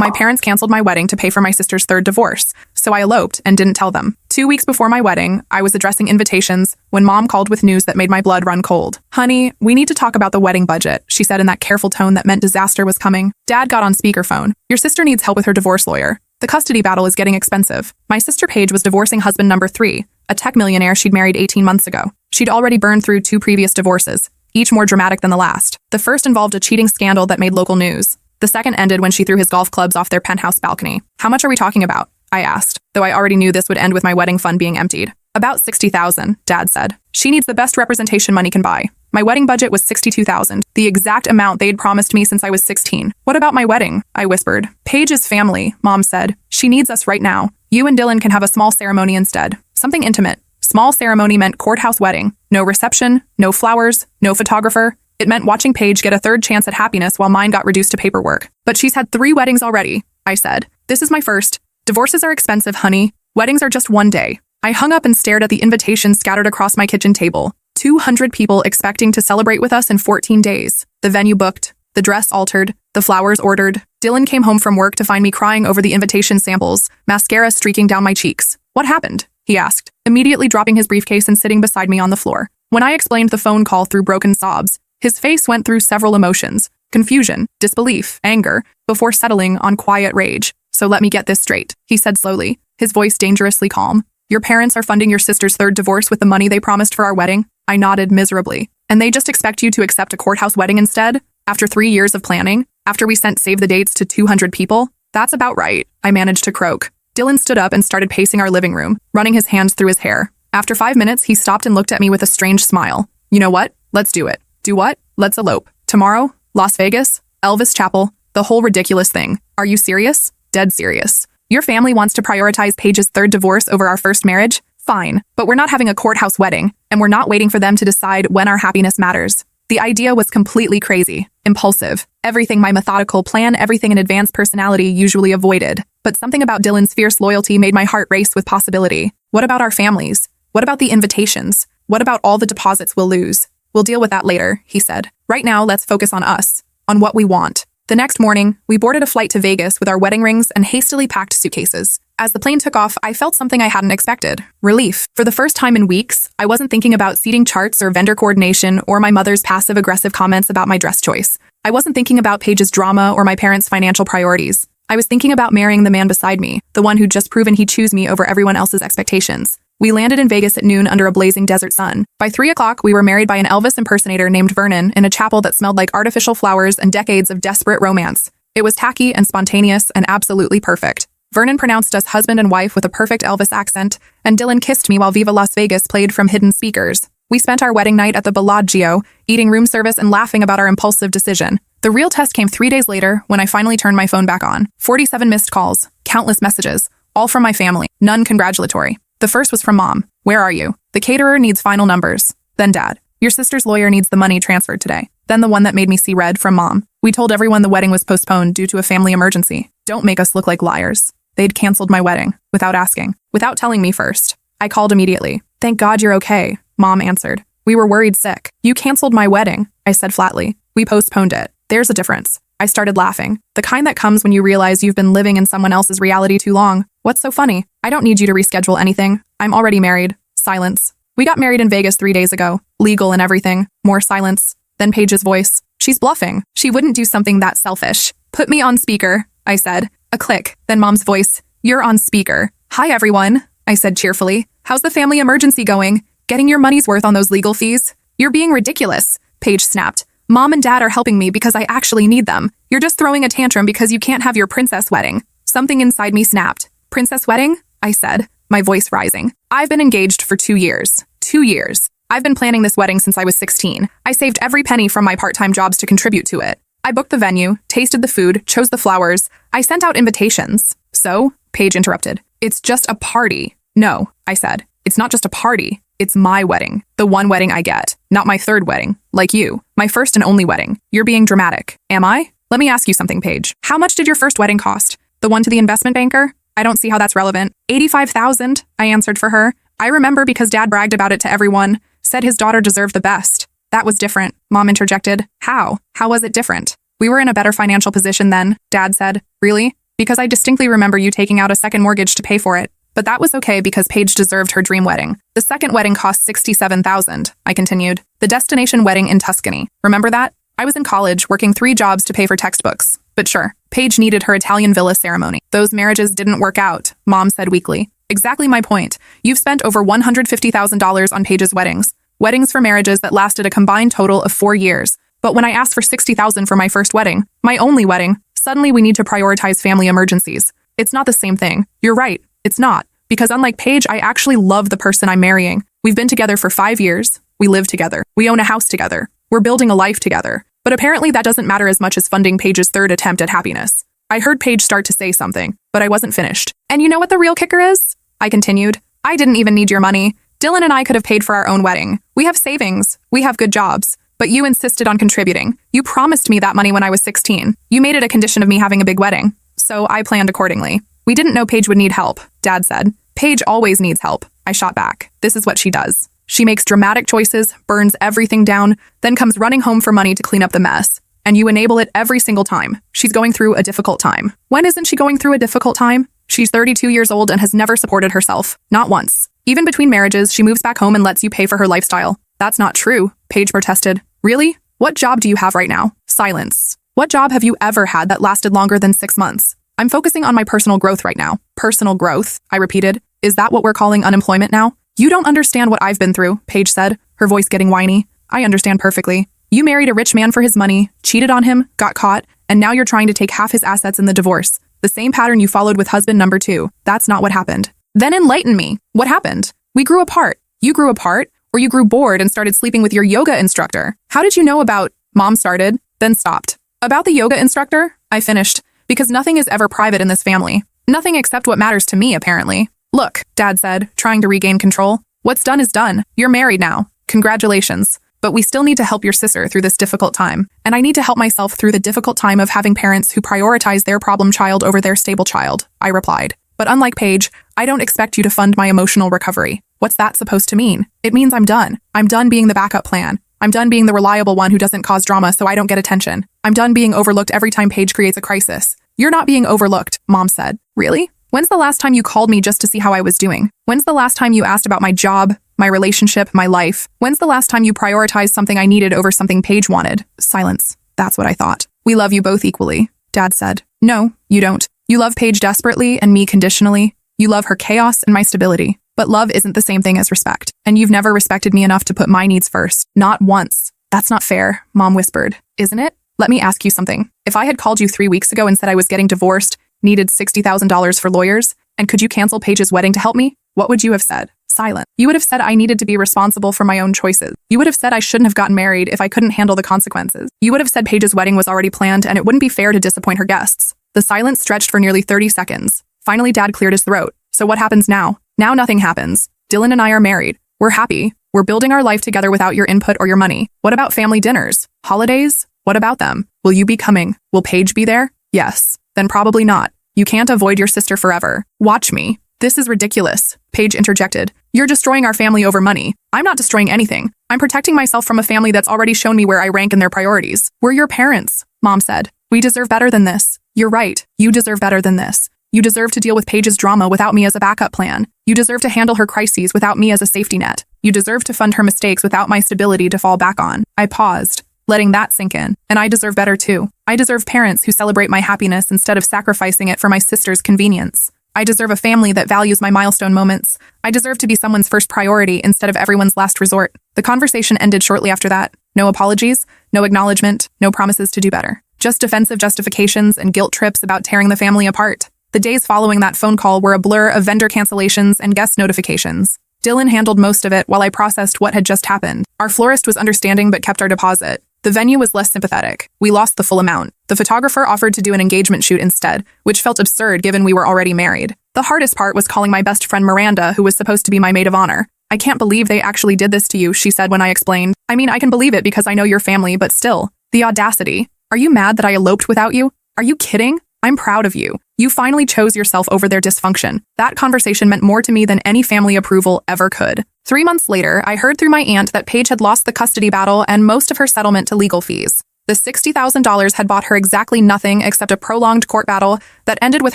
My parents canceled my wedding to pay for my sister's third divorce, so I eloped and didn't tell them. 2 weeks before my wedding, I was addressing invitations when Mom called with news that made my blood run cold. "Honey, we need to talk about the wedding budget," she said in that careful tone that meant disaster was coming. Dad got on speakerphone. "Your sister needs help with her divorce lawyer. The custody battle is getting expensive." My sister Paige was divorcing husband number 3, a tech millionaire she'd married 18 months ago. She'd already burned through 2 previous divorces, each more dramatic than the last. The first involved a cheating scandal that made local news. The second ended when she threw his golf clubs off their penthouse balcony. "How much are we talking about?" I asked, though I already knew this would end with my wedding fund being emptied. "About 60,000, Dad said. She needs the best representation money can buy." My wedding budget was 62,000, the exact amount they'd promised me since I was 16. "What about my wedding?" I whispered. "Paige is family," Mom said. "She needs us right now. You and Dylan can have a small ceremony instead. Something intimate." Small ceremony meant courthouse wedding. No reception, no flowers, no photographer. It meant watching Paige get a third chance at happiness while mine got reduced to paperwork. "But she's had 3 weddings already," I said. "This is my first. Divorces are expensive, honey. Weddings are just one day." I hung up and stared at the invitations scattered across my kitchen table. 200 people expecting to celebrate with us in 14 days. The venue booked, the dress altered, the flowers ordered. Dylan came home from work to find me crying over the invitation samples, mascara streaking down my cheeks. "What happened?" he asked, immediately dropping his briefcase and sitting beside me on the floor. When I explained the phone call through broken sobs, his face went through several emotions: confusion, disbelief, anger, before settling on quiet rage. "So let me get this straight," he said slowly, his voice dangerously calm. "Your parents are funding your sister's third divorce with the money they promised for our wedding?" I nodded miserably. "And they just expect you to accept a courthouse wedding instead? After 3 years of planning? After we sent save the dates to 200 people? That's about right," I managed to croak. Dylan stood up and started pacing our living room, running his hands through his hair. After 5 minutes, he stopped and looked at me with a strange smile. "You know what? Let's do it." "Do what?" "Let's elope. Tomorrow? Las Vegas? Elvis Chapel? The whole ridiculous thing. Are you serious?" "Dead serious." "Your family wants to prioritize Paige's third divorce over our first marriage? Fine, but we're not having a courthouse wedding, and we're not waiting for them to decide when our happiness matters." The idea was completely crazy, impulsive, everything my methodical plan, everything an advanced personality usually avoided. But something about Dylan's fierce loyalty made my heart race with possibility. What about our families? What about the invitations? What about all the deposits we'll lose? "We'll deal with that later," he said. "Right now, let's focus on us, on what we want." The next morning, we boarded a flight to Vegas with our wedding rings and hastily packed suitcases. As the plane took off, I felt something I hadn't expected: relief. For the first time in weeks, I wasn't thinking about seating charts or vendor coordination or my mother's passive-aggressive comments about my dress choice. I wasn't thinking about Paige's drama or my parents' financial priorities. I was thinking about marrying the man beside me, the one who'd just proven he'd choose me over everyone else's expectations. We landed in Vegas at noon under a blazing desert sun. By 3 o'clock, we were married by an Elvis impersonator named Vernon in a chapel that smelled like artificial flowers and decades of desperate romance. It was tacky and spontaneous and absolutely perfect. Vernon pronounced us husband and wife with a perfect Elvis accent, and Dylan kissed me while Viva Las Vegas played from hidden speakers. We spent our wedding night at the Bellagio, eating room service and laughing about our impulsive decision. The real test came 3 days later when I finally turned my phone back on. 47 missed calls, countless messages, all from my family, none congratulatory. The first was from Mom. "Where are you?" "The caterer needs final numbers." Then Dad. "Your sister's lawyer needs the money transferred today." Then the one that made me see red, from Mom. "We told everyone the wedding was postponed due to a family emergency. Don't make us look like liars." They'd canceled my wedding, without asking, without telling me first. I called immediately. "Thank God you're okay," Mom answered. "We were worried sick." "You canceled my wedding," I said flatly. "We postponed it." "There's a difference." I started laughing. The kind that comes when you realize you've been living in someone else's reality too long. "What's so funny?" "I don't need you to reschedule anything. I'm already married." Silence. "We got married in Vegas 3 days ago. Legal and everything." More silence. Then Paige's voice. "She's bluffing. She wouldn't do something that selfish." "Put me on speaker," I said. A click. Then Mom's voice. "You're on speaker." "Hi, everyone," I said cheerfully. "How's the family emergency going? Getting your money's worth on those legal fees?" "You're being ridiculous," Paige snapped. "Mom and Dad are helping me because I actually need them. You're just throwing a tantrum because you can't have your princess wedding." Something inside me snapped. "Princess wedding?" I said, my voice rising. "I've been engaged for 2 years. 2 years. I've been planning this wedding since I was 16. I saved every penny from my part-time jobs to contribute to it. I booked the venue, tasted the food, chose the flowers. I sent out invitations." "So?" Paige interrupted. "It's just a party." "No," I said. "It's not just a party. It's my wedding. The one wedding I get. Not my third wedding. Like you. My first and only wedding. You're being dramatic." "Am I?" "Let me ask you something, Paige. How much did your first wedding cost?" "The one to the investment banker?" "I don't see how that's relevant." $85,000, I answered for her. "I remember because Dad bragged about it to everyone. Said his daughter deserved the best." "That was different," Mom interjected. "How? How was it different?" "We were in a better financial position then," Dad said. "Really?" because I distinctly remember you taking out a second mortgage to pay for it. But that was okay because Paige deserved her dream wedding. The second wedding cost $67,000, I continued. The destination wedding in Tuscany. Remember that? I was in college, working 3 jobs to pay for textbooks. But sure, Paige needed her Italian villa ceremony. Those marriages didn't work out, Mom said weakly. Exactly my point. You've spent over $150,000 on Paige's weddings. Weddings for marriages that lasted a combined total of 4 years. But when I asked for $60,000 for my first wedding, my only wedding, suddenly we need to prioritize family emergencies. It's not the same thing. You're right. It's not. Because unlike Paige, I actually love the person I'm marrying. We've been together for 5 years. We live together. We own a house together. We're building a life together. But apparently that doesn't matter as much as funding Paige's third attempt at happiness. I heard Paige start to say something, but I wasn't finished. And you know what the real kicker is? I continued. I didn't even need your money. Dylan and I could have paid for our own wedding. We have savings. We have good jobs. But you insisted on contributing. You promised me that money when I was 16. You made it a condition of me having a big wedding. So I planned accordingly. We didn't know Paige would need help, Dad said. Paige always needs help, I shot back. This is what she does. She makes dramatic choices, burns everything down, then comes running home for money to clean up the mess. And you enable it every single time. She's going through a difficult time. When isn't she going through a difficult time? She's 32 years old and has never supported herself. Not once. Even between marriages, she moves back home and lets you pay for her lifestyle. That's not true, Paige protested. Really? What job do you have right now? Silence. What job have you ever had that lasted longer than 6 months? I'm focusing on my personal growth right now. Personal growth, I repeated. Is that what we're calling unemployment now? You don't understand what I've been through, Paige said, her voice getting whiny. I understand perfectly. You married a rich man for his money, cheated on him, got caught, and now you're trying to take half his assets in the divorce. The same pattern you followed with husband number 2. That's not what happened. Then enlighten me. What happened? We grew apart. You grew apart, or you grew bored and started sleeping with your yoga instructor. How did you know about— Mom started, then stopped. About the yoga instructor? I finished. Because nothing is ever private in this family. Nothing except what matters to me, apparently. Look, Dad said, trying to regain control. What's done is done. You're married now. Congratulations. But we still need to help your sister through this difficult time. And I need to help myself through the difficult time of having parents who prioritize their problem child over their stable child, I replied. But unlike Paige, I don't expect you to fund my emotional recovery. What's that supposed to mean? It means I'm done. I'm done being the backup plan. I'm done being the reliable one who doesn't cause drama so I don't get attention. I'm done being overlooked every time Paige creates a crisis. You're not being overlooked, Mom said. Really? When's the last time you called me just to see how I was doing? When's the last time you asked about my job, my relationship, my life? When's the last time you prioritized something I needed over something Paige wanted? Silence. That's what I thought. We love you both equally, Dad said. No, you don't. You love Paige desperately and me conditionally. You love her chaos and my stability. But love isn't the same thing as respect. And you've never respected me enough to put my needs first. Not once. That's not fair, Mom whispered. Isn't it? Let me ask you something. If I had called you 3 weeks ago and said I was getting divorced, needed $60,000 for lawyers, and could you cancel Paige's wedding to help me? What would you have said? Silent. You would have said I needed to be responsible for my own choices. You would have said I shouldn't have gotten married if I couldn't handle the consequences. You would have said Paige's wedding was already planned and it wouldn't be fair to disappoint her guests. The silence stretched for nearly 30 seconds. Finally, Dad cleared his throat. So what happens now? Now nothing happens. Dylan and I are married. We're happy. We're building our life together without your input or your money. What about family dinners? Holidays? What about them? Will you be coming? Will Paige be there? Yes. Then probably not. You can't avoid your sister forever. Watch me. This is ridiculous, Paige interjected. You're destroying our family over money. I'm not destroying anything. I'm protecting myself from a family that's already shown me where I rank in their priorities. We're your parents, Mom said. We deserve better than this. You're right. You deserve better than this. You deserve to deal with Paige's drama without me as a backup plan. You deserve to handle her crises without me as a safety net. You deserve to fund her mistakes without my stability to fall back on. I paused, letting that sink in. And I deserve better too. I deserve parents who celebrate my happiness instead of sacrificing it for my sister's convenience. I deserve a family that values my milestone moments. I deserve to be someone's first priority instead of everyone's last resort. The conversation ended shortly after that. No apologies, no acknowledgement, no promises to do better. Just defensive justifications and guilt trips about tearing the family apart. The days following that phone call were a blur of vendor cancellations and guest notifications. Dylan handled most of it while I processed what had just happened. Our florist was understanding but kept our deposit. The venue was less sympathetic. We lost the full amount. The photographer offered to do an engagement shoot instead, which felt absurd given we were already married. The hardest part was calling my best friend Miranda, who was supposed to be my maid of honor. I can't believe they actually did this to you, she said when I explained. I mean, I can believe it because I know your family, but still. The audacity. Are you mad that I eloped without you? Are you kidding? I'm proud of you. You finally chose yourself over their dysfunction. That conversation meant more to me than any family approval ever could. 3 months later, I heard through my aunt that Paige had lost the custody battle and most of her settlement to legal fees. The $60,000 had bought her exactly nothing except a prolonged court battle that ended with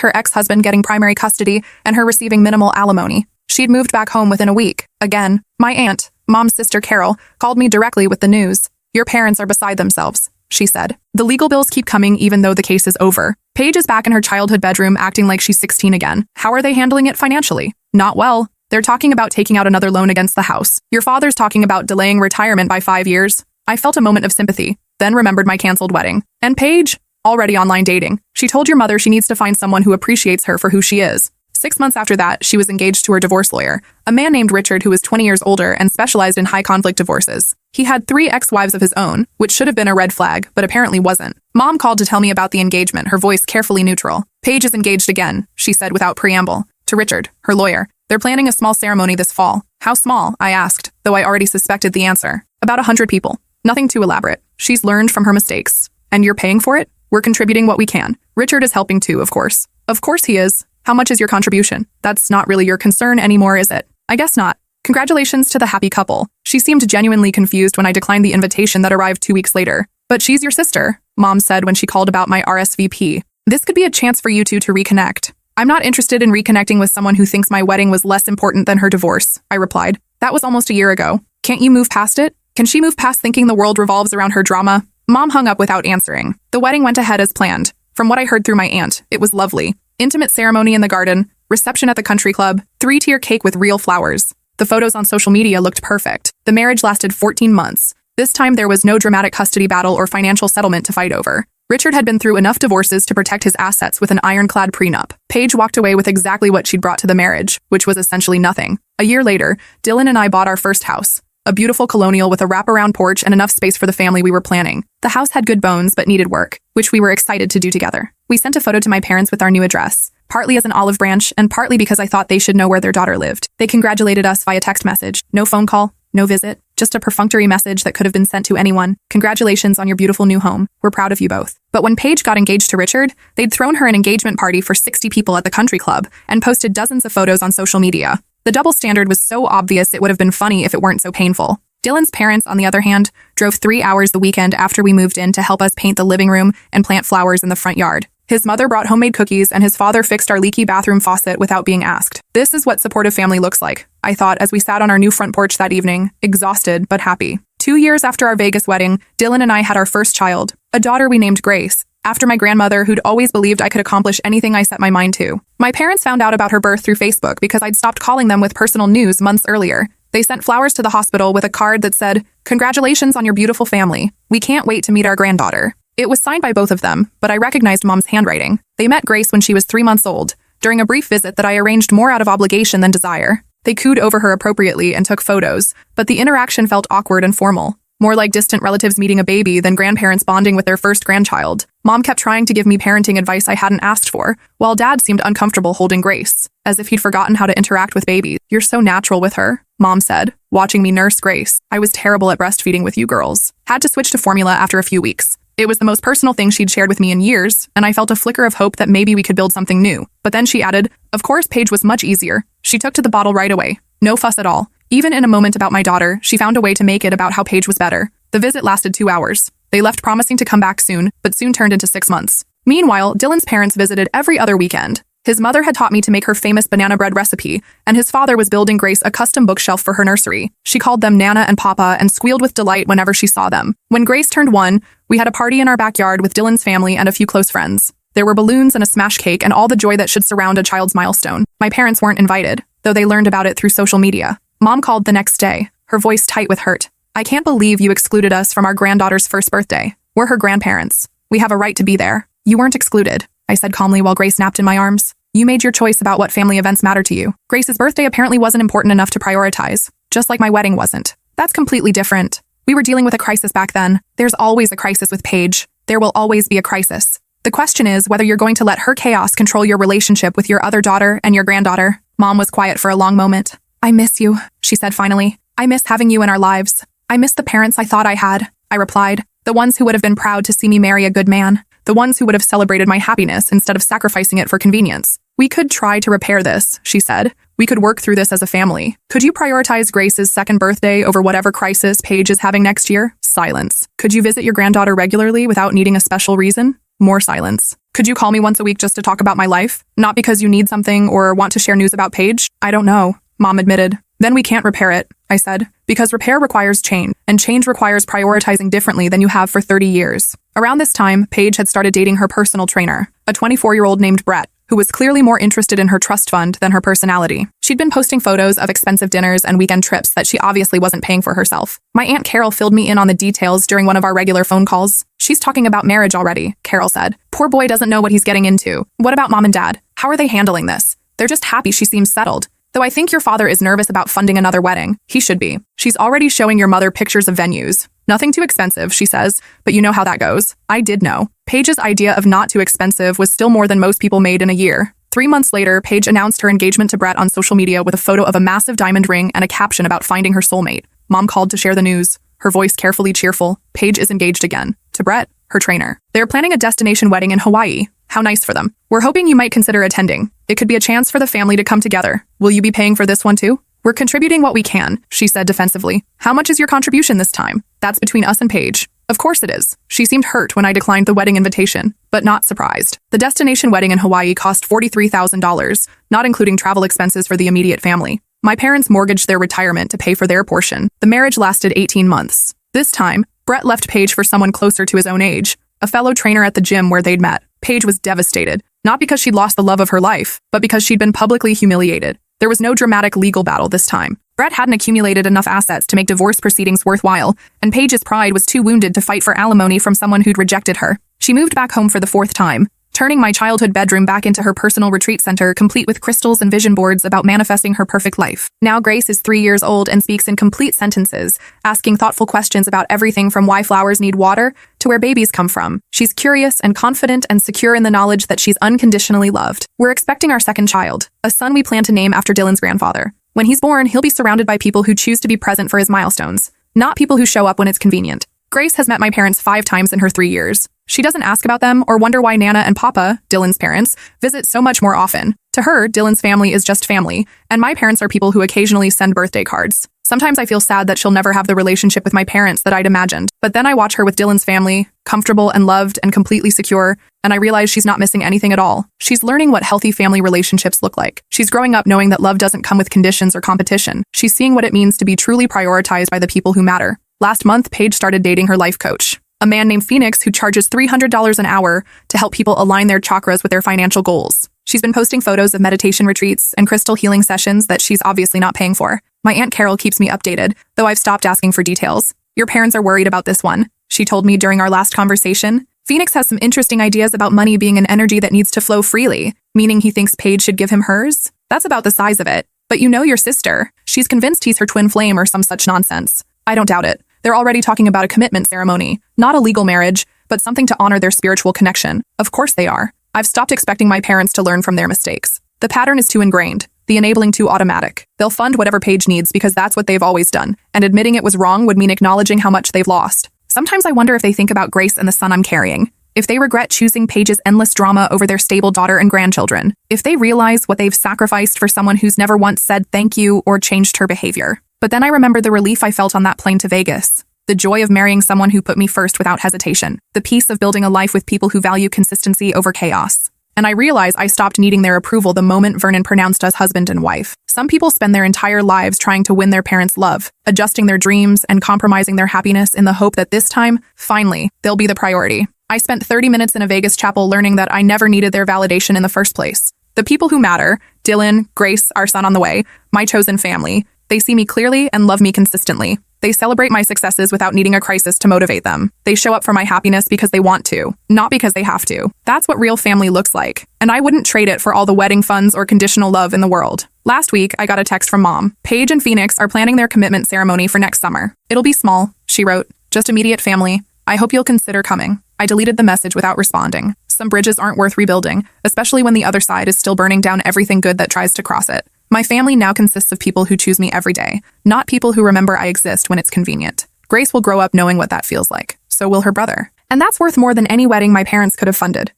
her ex-husband getting primary custody and her receiving minimal alimony. She'd moved back home within a week. Again, my aunt, Mom's sister Carol, called me directly with the news. "Your parents are beside themselves," she said. "The legal bills keep coming even though the case is over. Paige is back in her childhood bedroom acting like she's 16 again. How are they handling it financially? Not well. They're talking about taking out another loan against the house. Your father's talking about delaying retirement by 5 years." I felt a moment of sympathy, then remembered my canceled wedding. And Paige? Already online dating. She told your mother she needs to find someone who appreciates her for who she is. 6 months after that, she was engaged to her divorce lawyer, a man named Richard who was 20 years older and specialized in high-conflict divorces. He had 3 ex-wives of his own, which should have been a red flag, but apparently wasn't. Mom called to tell me about the engagement, her voice carefully neutral. "Paige is engaged again," she said without preamble. "To Richard, her lawyer. They're planning a small ceremony this fall." "How small?" I asked, though I already suspected the answer. "About 100 people. Nothing too elaborate. She's learned from her mistakes." "And you're paying for it?" "We're contributing what we can. Richard is helping too, of course." "Of course he is. How much is your contribution?" "That's not really your concern anymore, is it?" "I guess not." "Congratulations to the happy couple." She seemed genuinely confused when I declined the invitation that arrived 2 weeks later. "But she's your sister," Mom said when she called about my RSVP. "This could be a chance for you two to reconnect." "I'm not interested in reconnecting with someone who thinks my wedding was less important than her divorce," I replied. "That was almost a year ago. Can't you move past it? Can she move past thinking the world revolves around her drama?" Mom hung up without answering. The wedding went ahead as planned. From what I heard through my aunt, it was lovely. Intimate ceremony in the garden, reception at the country club, 3-tier cake with real flowers. The photos on social media looked perfect. The marriage lasted 14 months. This time there was no dramatic custody battle or financial settlement to fight over. Richard had been through enough divorces to protect his assets with an ironclad prenup. Paige walked away with exactly what she'd brought to the marriage, which was essentially nothing. A year later, Dylan and I bought our first house. A beautiful colonial with a wraparound porch and enough space for the family we were planning. The house had good bones but needed work, which we were excited to do together. We sent a photo to my parents with our new address, partly as an olive branch and partly because I thought they should know where their daughter lived. They congratulated us via text message. No phone call, no visit, just a perfunctory message that could have been sent to anyone. "Congratulations on your beautiful new home. We're proud of you both." But when Paige got engaged to Richard, they'd thrown her an engagement party for 60 people at the country club and posted dozens of photos on social media. The double standard was so obvious it would have been funny if it weren't so painful. Dylan's parents, on the other hand, drove 3 hours the weekend after we moved in to help us paint the living room and plant flowers in the front yard. His mother brought homemade cookies and his father fixed our leaky bathroom faucet without being asked. This is what supportive family looks like, I thought as we sat on our new front porch that evening, exhausted but happy. 2 years after our Vegas wedding, Dylan and I had our first child, a daughter we named Grace, after my grandmother who'd always believed I could accomplish anything I set my mind to. My parents found out about her birth through Facebook because I'd stopped calling them with personal news months earlier. They sent flowers to the hospital with a card that said, "Congratulations on your beautiful family. We can't wait to meet our granddaughter." It was signed by both of them, but I recognized Mom's handwriting. They met Grace when she was 3 months old, during a brief visit that I arranged more out of obligation than desire. They cooed over her appropriately and took photos, but the interaction felt awkward and formal. More like distant relatives meeting a baby than grandparents bonding with their first grandchild. Mom kept trying to give me parenting advice I hadn't asked for, while Dad seemed uncomfortable holding Grace, as if he'd forgotten how to interact with babies. "You're so natural with her," Mom said, watching me nurse Grace. "I was terrible at breastfeeding with you girls. Had to switch to formula after a few weeks." It was the most personal thing she'd shared with me in years, and I felt a flicker of hope that maybe we could build something new. But then she added, "Of course, Paige was much easier. She took to the bottle right away. No fuss at all. Even in a moment about my daughter, she found a way to make it about how Paige was better." The visit lasted 2 hours. They left promising to come back soon, but soon turned into 6 months. Meanwhile, Dylan's parents visited every other weekend. His mother had taught me to make her famous banana bread recipe, and his father was building Grace a custom bookshelf for her nursery. She called them Nana and Papa and squealed with delight whenever she saw them. When Grace turned 1, we had a party in our backyard with Dylan's family and a few close friends. There were balloons and a smash cake and all the joy that should surround a child's milestone. My parents weren't invited, though they learned about it through social media. Mom called the next day, her voice tight with hurt. "I can't believe you excluded us from our granddaughter's first birthday. We're her grandparents. We have a right to be there." "You weren't excluded," I said calmly while Grace napped in my arms. "You made your choice about what family events matter to you. Grace's birthday apparently wasn't important enough to prioritize, just like my wedding wasn't. That's completely different. We were dealing with a crisis back then. There's always a crisis with Paige. There will always be a crisis. The question is whether you're going to let her chaos control your relationship with your other daughter and your granddaughter." Mom was quiet for a long moment. "I miss you," she said finally. "I miss having you in our lives. I miss the parents I thought I had," I replied. "The ones who would have been proud to see me marry a good man. The ones who would have celebrated my happiness instead of sacrificing it for convenience." "We could try to repair this," she said. We could work through this as a family. Could you prioritize Grace's second birthday over whatever crisis Paige is having next year? Silence. Could you visit your granddaughter regularly without needing a special reason? More silence. Could you call me once a week just to talk about my life? Not because you need something or want to share news about Paige? I don't know, Mom admitted. Then we can't repair it, I said, because repair requires change, and change requires prioritizing differently than you have for 30 years. Around this time, Paige had started dating her personal trainer, a 24-year-old named Brett, who was clearly more interested in her trust fund than her personality. She'd been posting photos of expensive dinners and weekend trips that she obviously wasn't paying for herself. My Aunt Carol filled me in on the details during one of our regular phone calls. She's talking about marriage already, Carol said. Poor boy doesn't know what he's getting into. What about Mom and Dad? How are they handling this? They're just happy she seems settled. Though I think your father is nervous about funding another wedding. He should be. She's already showing your mother pictures of venues. Nothing too expensive, she says, but you know how that goes. I did know. Paige's idea of not too expensive was still more than most people made in a year. 3 months later, Paige announced her engagement to Brett on social media with a photo of a massive diamond ring and a caption about finding her soulmate. Mom called to share the news, her voice carefully cheerful. Paige is engaged again. To Brett, her trainer. They're planning a destination wedding in Hawaii. How nice for them. We're hoping you might consider attending. It could be a chance for the family to come together. Will you be paying for this one too? We're contributing what we can, she said defensively. How much is your contribution this time? That's between us and Paige. Of course it is. She seemed hurt when I declined the wedding invitation, but not surprised. The destination wedding in Hawaii cost $43,000, not including travel expenses for the immediate family. My parents mortgaged their retirement to pay for their portion. The marriage lasted 18 months. This time, Brett left Paige for someone closer to his own age, a fellow trainer at the gym where they'd met. Paige was devastated, not because she'd lost the love of her life, but because she'd been publicly humiliated. There was no dramatic legal battle this time. Brett hadn't accumulated enough assets to make divorce proceedings worthwhile, and Paige's pride was too wounded to fight for alimony from someone who'd rejected her. She moved back home for the 4th time, turning my childhood bedroom back into her personal retreat center, complete with crystals and vision boards about manifesting her perfect life. Now Grace is 3 years old and speaks in complete sentences, asking thoughtful questions about everything from why flowers need water to where babies come from. She's curious and confident and secure in the knowledge that she's unconditionally loved. We're expecting our second child, a son we plan to name after Dylan's grandfather. When he's born, he'll be surrounded by people who choose to be present for his milestones, not people who show up when it's convenient. Grace has met my parents 5 times in her 3 years. She doesn't ask about them or wonder why Nana and Papa, Dylan's parents, visit so much more often. To her, Dylan's family is just family, and my parents are people who occasionally send birthday cards. Sometimes I feel sad that she'll never have the relationship with my parents that I'd imagined, but then I watch her with Dylan's family, comfortable and loved and completely secure, and I realize she's not missing anything at all. She's learning what healthy family relationships look like. She's growing up knowing that love doesn't come with conditions or competition. She's seeing what it means to be truly prioritized by the people who matter. Last month, Paige started dating her life coach, a man named Phoenix who charges $300 an hour to help people align their chakras with their financial goals. She's been posting photos of meditation retreats and crystal healing sessions that she's obviously not paying for. My Aunt Carol keeps me updated, though I've stopped asking for details. Your parents are worried about this one, she told me during our last conversation. Phoenix has some interesting ideas about money being an energy that needs to flow freely, meaning he thinks Paige should give him hers. That's about the size of it. But you know your sister. She's convinced he's her twin flame or some such nonsense. I don't doubt it. They're already talking about a commitment ceremony, not a legal marriage, but something to honor their spiritual connection. Of course they are. I've stopped expecting my parents to learn from their mistakes. The pattern is too ingrained, the enabling too automatic. They'll fund whatever Paige needs because that's what they've always done, and admitting it was wrong would mean acknowledging how much they've lost. Sometimes I wonder if they think about Grace and the son I'm carrying, if they regret choosing Paige's endless drama over their stable daughter and grandchildren, if they realize what they've sacrificed for someone who's never once said thank you or changed her behavior. But then I remember the relief I felt on that plane to Vegas. The joy of marrying someone who put me first without hesitation. The peace of building a life with people who value consistency over chaos. And I realize I stopped needing their approval the moment Vernon pronounced us husband and wife. Some people spend their entire lives trying to win their parents' love, adjusting their dreams and compromising their happiness in the hope that this time, finally, they'll be the priority. I spent 30 minutes in a Vegas chapel learning that I never needed their validation in the first place. The people who matter, Dylan, Grace, our son on the way, my chosen family, they see me clearly and love me consistently. They celebrate my successes without needing a crisis to motivate them. They show up for my happiness because they want to, not because they have to. That's what real family looks like, and I wouldn't trade it for all the wedding funds or conditional love in the world. Last week, I got a text from Mom. Paige and Phoenix are planning their commitment ceremony for next summer. It'll be small, she wrote, just immediate family. I hope you'll consider coming. I deleted the message without responding. Some bridges aren't worth rebuilding, especially when the other side is still burning down everything good that tries to cross it. My family now consists of people who choose me every day, not people who remember I exist when it's convenient. Grace will grow up knowing what that feels like. So will her brother. And that's worth more than any wedding my parents could have funded.